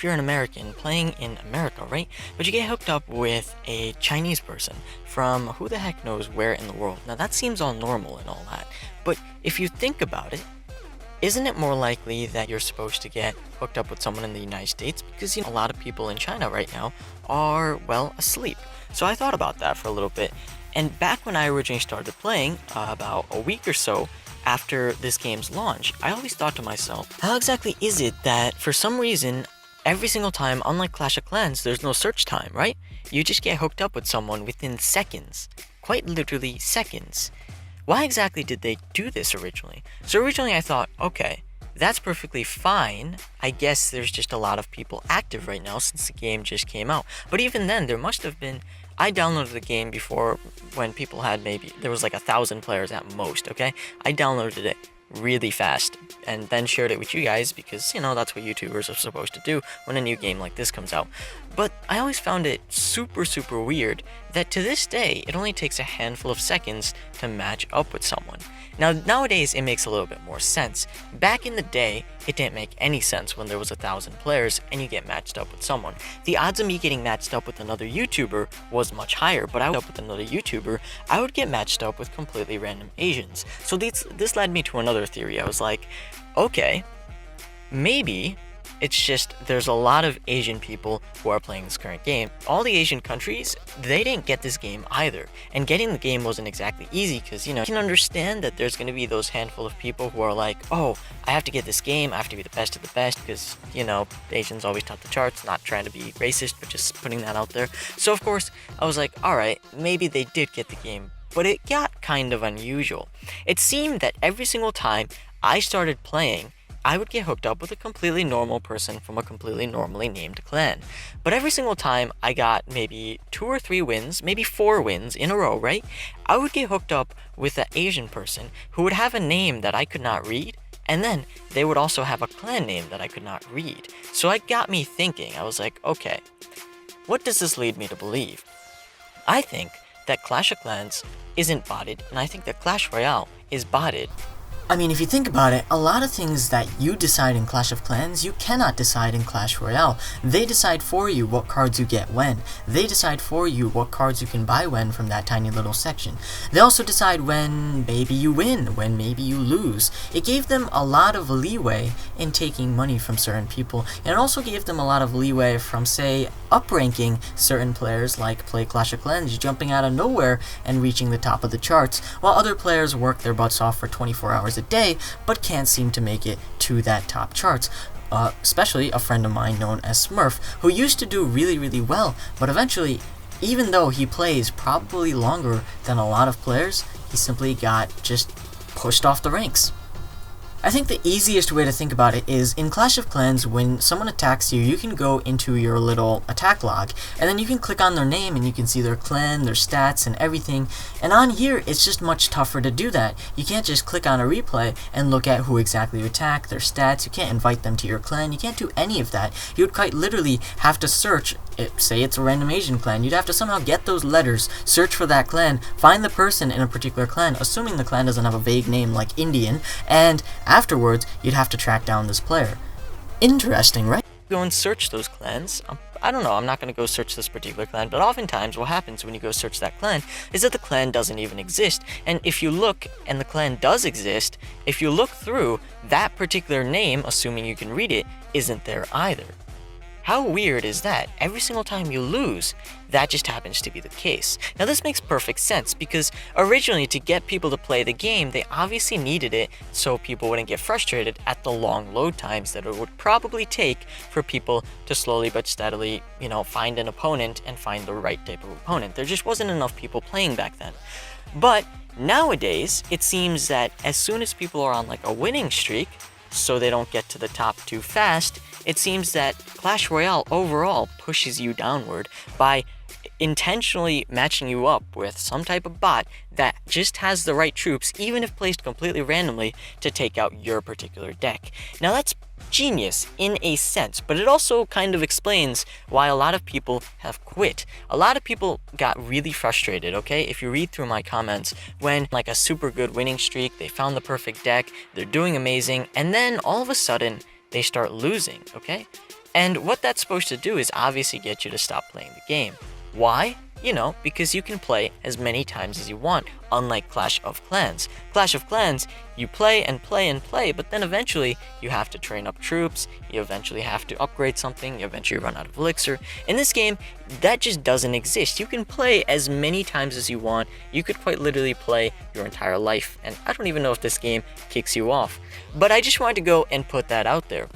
you're an American playing in America, right? But you get hooked up with a Chinese person from who the heck knows where in the world. Now that seems all normal and all that, but if you think about it, isn't it more likely that you're supposed to get hooked up with someone in the United States? Because, a lot of people in China right now are, well, asleep. So I thought about that for a little bit. And back when I originally started playing, about a week or so after this game's launch, I always thought to myself, how exactly is it that for some reason, every single time, unlike Clash of Clans, there's no search time, right? You just get hooked up with someone within seconds. Quite literally seconds. Why exactly did they do this originally? So originally I thought, okay, that's perfectly fine. I guess there's just a lot of people active right now since the game just came out. But even then, there must have been... I downloaded the game before when people had there was like 1,000 players at most, okay? I downloaded it really fast and then shared it with you guys because, that's what YouTubers are supposed to do when a new game like this comes out. But I always found it super, super weird that to this day, it only takes a handful of seconds to match up with someone. Now, nowadays, it makes a little bit more sense. Back in the day, it didn't make any sense when there was 1,000 players and you get matched up with someone. The odds of me getting matched up with another YouTuber was much higher, but I would with another YouTuber, I would get matched up with completely random Asians. So this led me to another theory. I was like, okay, maybe it's just there's a lot of Asian people who are playing this current game. All the Asian countries, they didn't get this game either. And getting the game wasn't exactly easy because, you can understand that there's going to be those handful of people who are like, oh, I have to get this game, I have to be the best of the best because, Asians always top the charts, not trying to be racist, but just putting that out there. So, of course, I was like, alright, maybe they did get the game. But it got kind of unusual. It seemed that every single time I started playing, I would get hooked up with a completely normal person from a completely normally named clan. But every single time I got maybe 2 or 3 wins, maybe 4 wins in a row, right? I would get hooked up with an Asian person who would have a name that I could not read, and then they would also have a clan name that I could not read. So it got me thinking. I was like, okay, what does this lead me to believe? I think that Clash of Clans isn't botted, and I think that Clash Royale is botted. I mean, if you think about it, a lot of things that you decide in Clash of Clans, you cannot decide in Clash Royale. They decide for you what cards you get when. They decide for you what cards you can buy when from that tiny little section. They also decide when maybe you win, when maybe you lose. It gave them a lot of leeway in taking money from certain people, and it also gave them a lot of leeway from, say, upranking certain players like play Clash of Clans, jumping out of nowhere and reaching the top of the charts, while other players work their butts off for 24 hours a day, but can't seem to make it to that top charts. Especially a friend of mine known as Smurf, who used to do really, really well, but eventually, even though he plays probably longer than a lot of players, he simply got just pushed off the ranks. I think the easiest way to think about it is, in Clash of Clans, when someone attacks you, you can go into your little attack log, and then you can click on their name and you can see their clan, their stats, and everything, and on here, it's just much tougher to do that. You can't just click on a replay and look at who exactly you attack, their stats, you can't invite them to your clan, you can't do any of that. You would quite literally have to search, say it's a random Asian clan, you'd have to somehow get those letters, search for that clan, find the person in a particular clan, assuming the clan doesn't have a vague name like Indian, and afterwards, you'd have to track down this player. Interesting, right? Go and search those clans. I don't know, I'm not going to go search this particular clan, but oftentimes what happens when you go search that clan is that the clan doesn't even exist. And if you look, and the clan does exist, if you look through, that particular name, assuming you can read it, isn't there either. How weird is that? Every single time you lose, that just happens to be the case. Now this makes perfect sense because originally to get people to play the game, they obviously needed it so people wouldn't get frustrated at the long load times that it would probably take for people to slowly but steadily, find an opponent and find the right type of opponent. There just wasn't enough people playing back then. But nowadays, it seems that as soon as people are on like a winning streak, so they don't get to the top too fast, it seems that Clash Royale overall pushes you downward by intentionally matching you up with some type of bot that just has the right troops, even if placed completely randomly, to take out your particular deck. Now that's genius in a sense, but it also kind of explains why a lot of people have quit. A lot of people got really frustrated, okay? If you read through my comments, when like a super good winning streak, they found the perfect deck, they're doing amazing, and then all of a sudden, they start losing, okay? And what that's supposed to do is obviously get you to stop playing the game. Why? You know, because you can play as many times as you want, unlike Clash of Clans. Clash of Clans, you play and play and play, but then eventually you have to train up troops, you eventually have to upgrade something, you eventually run out of elixir. In this game, that just doesn't exist. You can play as many times as you want. You could quite literally play your entire life, and I don't even know if this game kicks you off. But I just wanted to go and put that out there.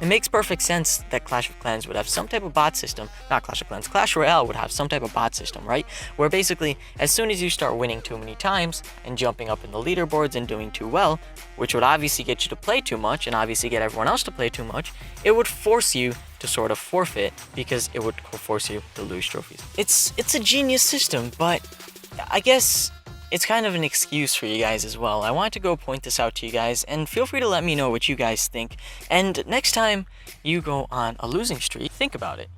It makes perfect sense that Clash of Clans would have some type of bot system, not Clash of Clans, Clash Royale would have some type of bot system, right? Where basically, as soon as you start winning too many times and jumping up in the leaderboards and doing too well, which would obviously get you to play too much and obviously get everyone else to play too much, it would force you to sort of forfeit because it would force you to lose trophies. It's a genius system, but I guess it's kind of an excuse for you guys as well. I wanted to go point this out to you guys, and feel free to let me know what you guys think. And next time you go on a losing streak, think about it.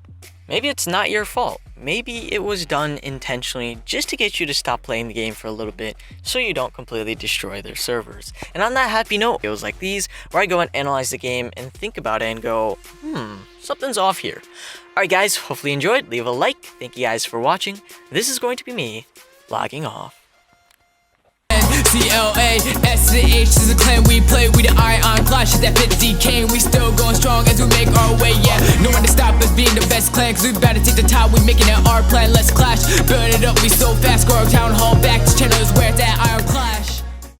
Maybe it's not your fault. Maybe it was done intentionally just to get you to stop playing the game for a little bit so you don't completely destroy their servers. And on that happy note, videos like these where I go and analyze the game and think about it and go, something's off here. Alright guys, hopefully you enjoyed. Leave a like. Thank you guys for watching. This is going to be me logging off. C.L.A.S.H is a clan we play. We the I.O.N.C.L.A.S.H hit that 50K and we still going strong as we make our way. Yeah, no one to stop us being the best clan, cause we about to take the top. We making it our plan. Let's clash, build it up. We so fast, grow our town hall back. This channel is where it's at. I.O.N.C.L.A.S.H